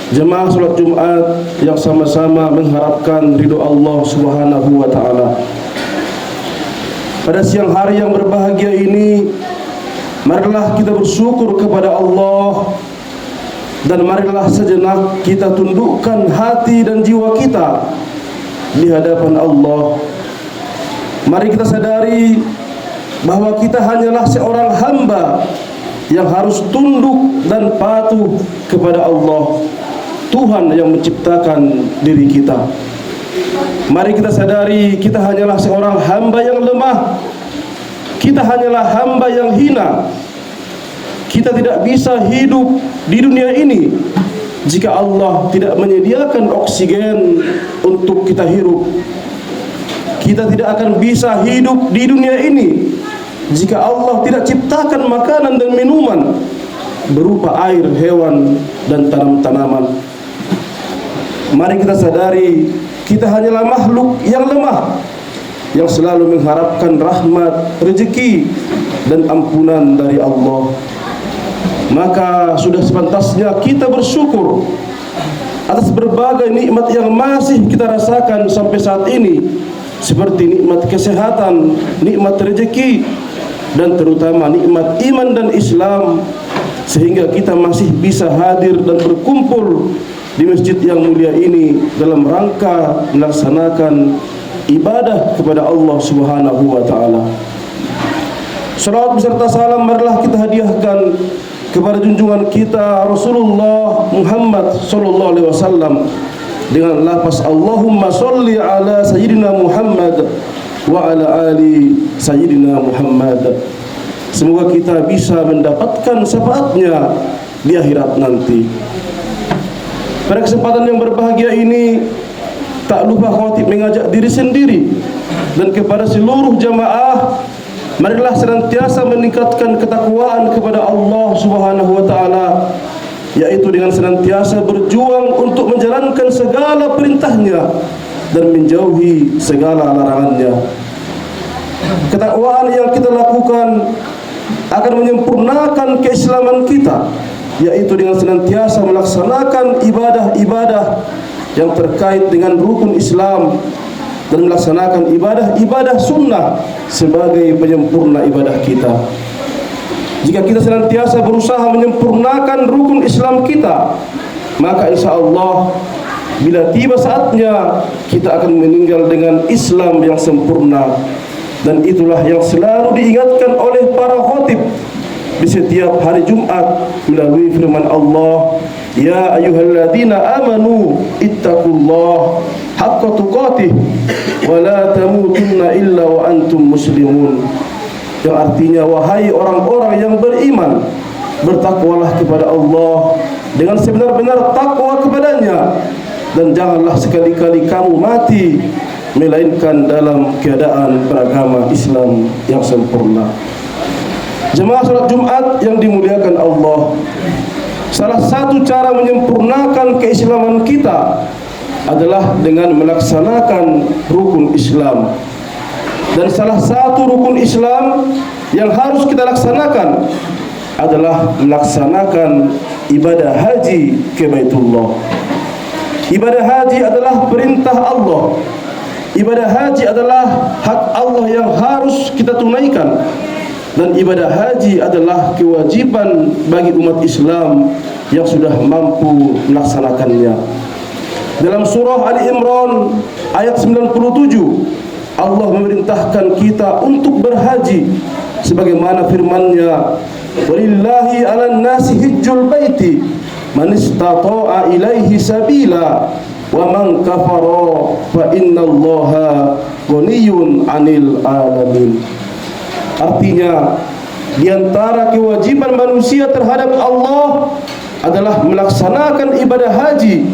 Jemaah salat Jumat yang sama-sama mengharapkan ridho Allah Subhanahu wa taala. Pada siang hari yang berbahagia ini, marilah kita bersyukur kepada Allah, dan marilah sejenak kita tundukkan hati dan jiwa kita di hadapan Allah. Mari kita sadari bahwa kita hanyalah seorang hamba yang harus tunduk dan patuh kepada Allah, Tuhan yang menciptakan diri kita. Mari kita sadari kita hanyalah seorang hamba yang lemah. Kita hanyalah hamba yang hina. Kita tidak bisa hidup di dunia ini jika Allah tidak menyediakan oksigen untuk kita hirup. Kita tidak akan bisa hidup di dunia ini jika Allah tidak ciptakan makanan dan minuman berupa air, hewan, dan tanam-tanaman. Mari kita sadari kita hanyalah makhluk yang lemah, yang selalu mengharapkan rahmat, rezeki, dan ampunan dari Allah. Maka sudah sepantasnya kita bersyukur atas berbagai nikmat yang masih kita rasakan sampai saat ini, seperti nikmat kesehatan, nikmat rezeki, dan terutama nikmat iman dan Islam, sehingga kita masih bisa hadir dan berkumpul di masjid yang mulia ini dalam rangka melaksanakan ibadah kepada Allah Subhanahu wa taala. Salawat beserta salam marilah kita hadiahkan kepada junjungan kita Rasulullah Muhammad sallallahu alaihi wasallam dengan lafaz Allahumma sholli ala sayyidina Muhammad wa ala ali sayyidina Muhammad. Semoga kita bisa mendapatkan syafaatnya di akhirat nanti. Pada kesempatan yang berbahagia ini, tak lupa khatib mengajak diri sendiri dan kepada seluruh jamaah, marilah senantiasa meningkatkan ketakwaan kepada Allah Subhanahu wa taala, yaitu dengan senantiasa berjuang untuk menjalankan segala perintahnya dan menjauhi segala larangannya. Ketakwaan yang kita lakukan akan menyempurnakan keislaman kita, yaitu dengan senantiasa melaksanakan ibadah-ibadah yang terkait dengan rukun Islam dan melaksanakan ibadah-ibadah sunnah sebagai penyempurna ibadah kita. Jika kita senantiasa berusaha menyempurnakan rukun Islam kita, maka insya Allah bila tiba saatnya kita akan meninggal dengan Islam yang sempurna. Dan itulah yang selalu diingatkan oleh para khatib di setiap hari Jumat melalui firman Allah, ya ayyuhalladzina amanu ittaqullah haqqa tuqatih wa la tamutunna illa wa antum muslimun. Yang artinya, wahai orang-orang yang beriman, bertakwalah kepada Allah dengan sebenar-benar takwa kepadanya, dan janganlah sekali-kali kamu mati melainkan dalam keadaan beragama Islam yang sempurna. Jemaah salat Jumat yang dimuliakan Allah, salah satu cara menyempurnakan keislaman kita adalah dengan melaksanakan rukun Islam. Dan salah satu rukun Islam yang harus kita laksanakan adalah melaksanakan ibadah haji ke Baitullah. Ibadah haji adalah perintah Allah. Ibadah haji adalah hak Allah yang harus kita tunaikan, dan ibadah haji adalah kewajiban bagi umat Islam yang sudah mampu melaksanakannya. Dalam surah Ali Imran ayat 97, Allah memerintahkan kita untuk berhaji sebagaimana firman-Nya, walillahi 'alan nasi hajjul baiti man istata'a ilaihi sabila wa man kafara fa innallaha ghaniyun 'anil alamin. Artinya, di antara kewajiban manusia terhadap Allah adalah melaksanakan ibadah haji,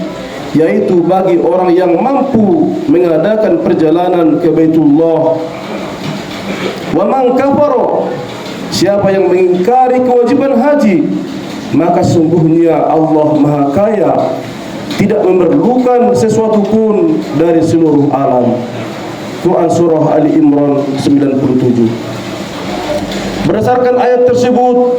yaitu bagi orang yang mampu mengadakan perjalanan ke Baitullah. Wa man kafara, siapa yang mengingkari kewajiban haji, maka sungguhnya Allah Maha Kaya, tidak memerlukan sesuatu pun dari seluruh alam. Quran surah Ali Imran 97. Berdasarkan ayat tersebut,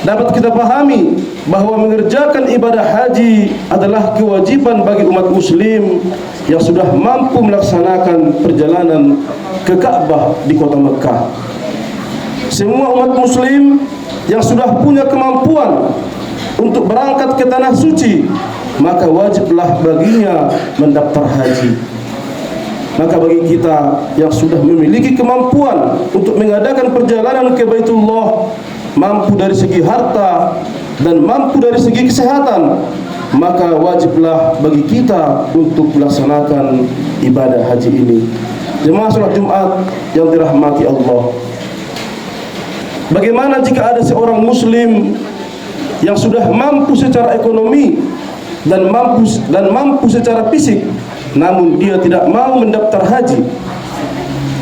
dapat kita pahami bahwa mengerjakan ibadah haji adalah kewajiban bagi umat muslim yang sudah mampu melaksanakan perjalanan ke Ka'bah di kota Mekah. Semua umat muslim yang sudah punya kemampuan untuk berangkat ke tanah suci, maka wajiblah baginya mendaftar haji. Maka bagi kita yang sudah memiliki kemampuan untuk mengadakan perjalanan ke Baitullah, mampu dari segi harta dan mampu dari segi kesehatan, maka wajiblah bagi kita untuk melaksanakan ibadah haji ini. Jemaah salat Jumat yang dirahmati Allah, bagaimana jika ada seorang muslim yang sudah mampu secara ekonomi dan mampu secara fisik, namun dia tidak mau mendaftar haji?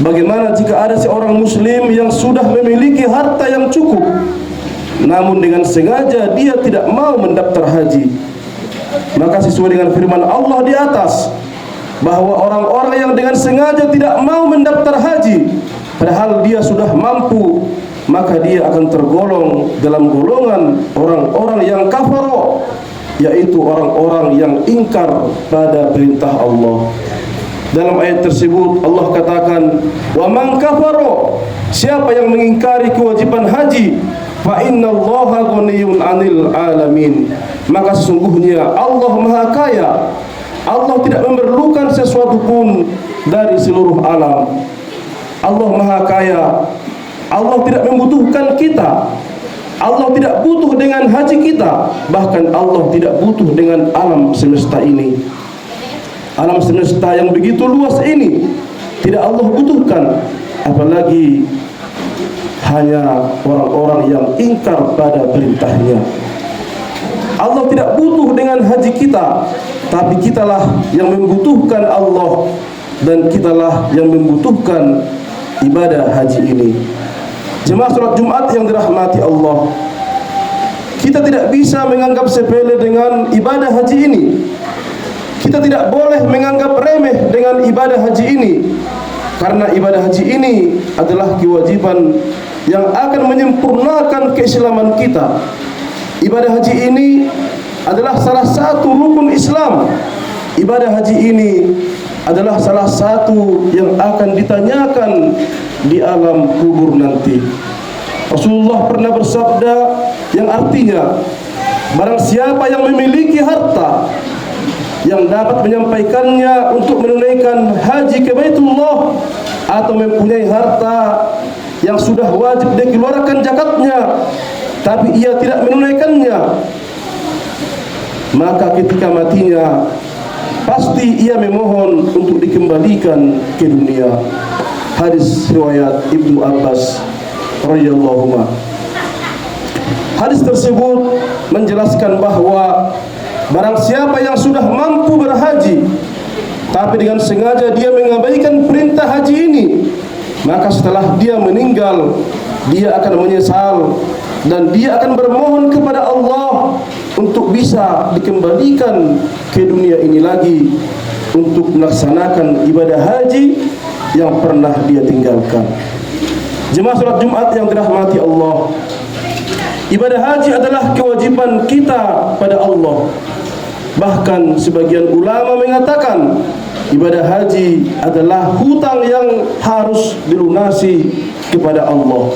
Bagaimana jika ada seorang muslim yang sudah memiliki harta yang cukup, namun dengan sengaja dia tidak mau mendaftar haji? Maka sesuai dengan firman Allah di atas, bahwa orang-orang yang dengan sengaja tidak mau mendaftar haji padahal dia sudah mampu, maka dia akan tergolong dalam golongan orang-orang yang kafaro, yaitu orang-orang yang ingkar pada perintah Allah. Dalam ayat tersebut Allah katakan, wa man kafaro, siapa yang mengingkari kewajiban haji, fa innallaha ghaniyun 'anil alamin, maka sesungguhnya Allah Maha Kaya. Allah tidak memerlukan sesuatu pun dari seluruh alam. Allah Maha Kaya. Allah tidak membutuhkan kita. Allah tidak butuh dengan haji kita, bahkan Allah tidak butuh dengan alam semesta ini. Alam semesta yang begitu luas ini tidak Allah butuhkan, apalagi hanya orang-orang yang ingkar pada perintahnya. Allah tidak butuh dengan haji kita, tapi kitalah yang membutuhkan Allah, dan kitalah yang membutuhkan ibadah haji ini. Jemaah salat Jumat yang dirahmati Allah, kita tidak bisa menganggap sepele dengan ibadah haji ini. Kita tidak boleh menganggap remeh dengan ibadah haji ini, karena ibadah haji ini adalah kewajiban yang akan menyempurnakan keislaman kita. Ibadah haji ini adalah salah satu rukun Islam. Ibadah haji ini adalah salah satu yang akan ditanyakan di alam kubur nanti. Rasulullah pernah bersabda yang artinya, barang siapa yang memiliki harta yang dapat menyampaikannya untuk menunaikan haji ke Baitullah, atau mempunyai harta yang sudah wajib dikeluarkan zakatnya tapi ia tidak menunaikannya, maka ketika matinya pasti ia memohon untuk dikembalikan ke dunia. Hadis riwayat Ibnu Abbas radhiyallahu anhu. Hadis tersebut menjelaskan bahwa barang siapa yang sudah mampu berhaji tapi dengan sengaja dia mengabaikan perintah haji ini, maka setelah dia meninggal dia akan menyesal dan dia akan bermohon kepada Allah untuk bisa dikembalikan ke dunia ini lagi untuk melaksanakan ibadah haji yang pernah dia tinggalkan. Jemaah salat Jumat yang dirahmati Allah, ibadah haji adalah kewajiban kita pada Allah. Bahkan sebagian ulama mengatakan ibadah haji adalah hutang yang harus dilunasi kepada Allah.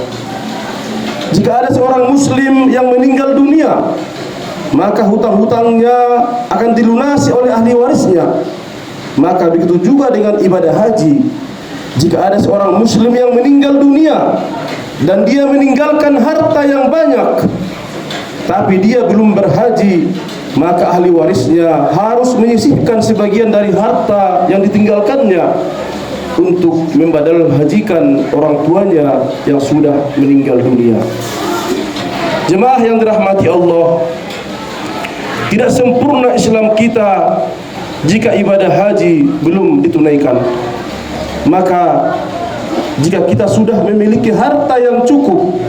Jika ada seorang muslim yang meninggal dunia, maka hutang-hutangnya akan dilunasi oleh ahli warisnya. Maka begitu juga dengan ibadah haji. Jika ada seorang muslim yang meninggal dunia dan dia meninggalkan harta yang banyak, tapi dia belum berhaji, maka ahli warisnya harus menyisihkan sebagian dari harta yang ditinggalkannya untuk membadal hajikan orang tuanya yang sudah meninggal dunia. Jemaah yang dirahmati Allah, tidak sempurna Islam kita jika ibadah haji belum ditunaikan. Maka jika kita sudah memiliki harta yang cukup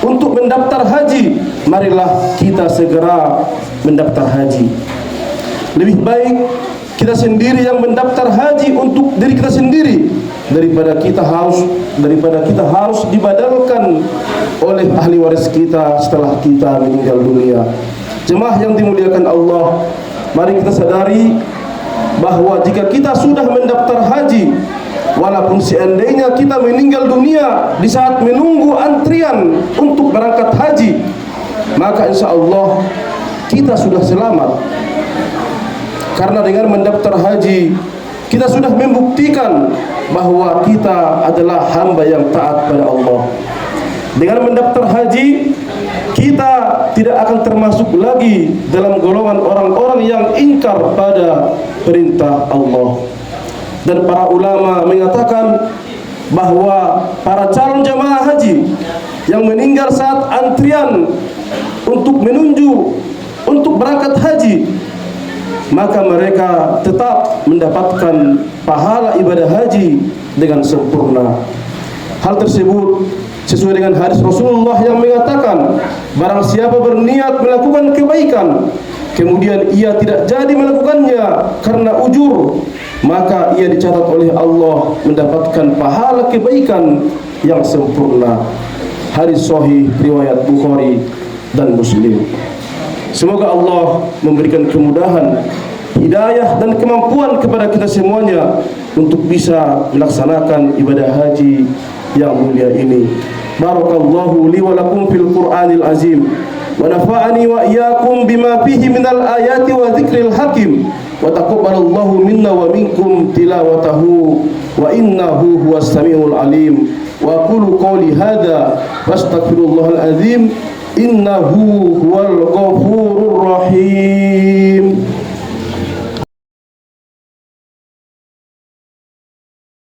untuk mendaftar haji, marilah kita segera mendaftar haji. Lebih baik kita sendiri yang mendaftar haji untuk diri kita sendiri daripada kita harus dibadalkan oleh ahli waris kita setelah kita meninggal dunia. Jemaah yang dimuliakan Allah, mari kita sadari bahwa jika kita sudah mendaftar haji, walaupun seandainya kita meninggal dunia di saat menunggu antrian untuk berangkat haji, maka insya Allah kita sudah selamat. Karena dengan mendaftar haji, kita sudah membuktikan bahwa kita adalah hamba yang taat pada Allah. Dengan mendaftar haji, kita tidak akan termasuk lagi dalam golongan orang-orang yang ingkar pada perintah Allah. Dan para ulama mengatakan bahwa para calon jamaah haji yang meninggal saat antrian untuk menuju untuk berangkat haji, maka mereka tetap mendapatkan pahala ibadah haji dengan sempurna. Hal tersebut sesuai dengan hadis Rasulullah yang mengatakan, barang siapa berniat melakukan kebaikan, kemudian ia tidak jadi melakukannya karena ujur, maka ia dicatat oleh Allah mendapatkan pahala kebaikan yang sempurna. Hadis sahih riwayat Bukhari dan Muslim. Semoga Allah memberikan kemudahan, hidayah dan kemampuan kepada kita semuanya untuk bisa melaksanakan ibadah haji yang mulia ini. Barakallahu li wa lakum fil Qur'anil azim wa nafa'ani wa iyyakum bima fihi minal ayati wa dzikril hakim wa taqabbalallahu minna wa minkum tilawatahu wa innahu huwas samiul alim. Wa aqulu qawli hadza wastaghfirullahal azim innahu huwal ghafurur rahim.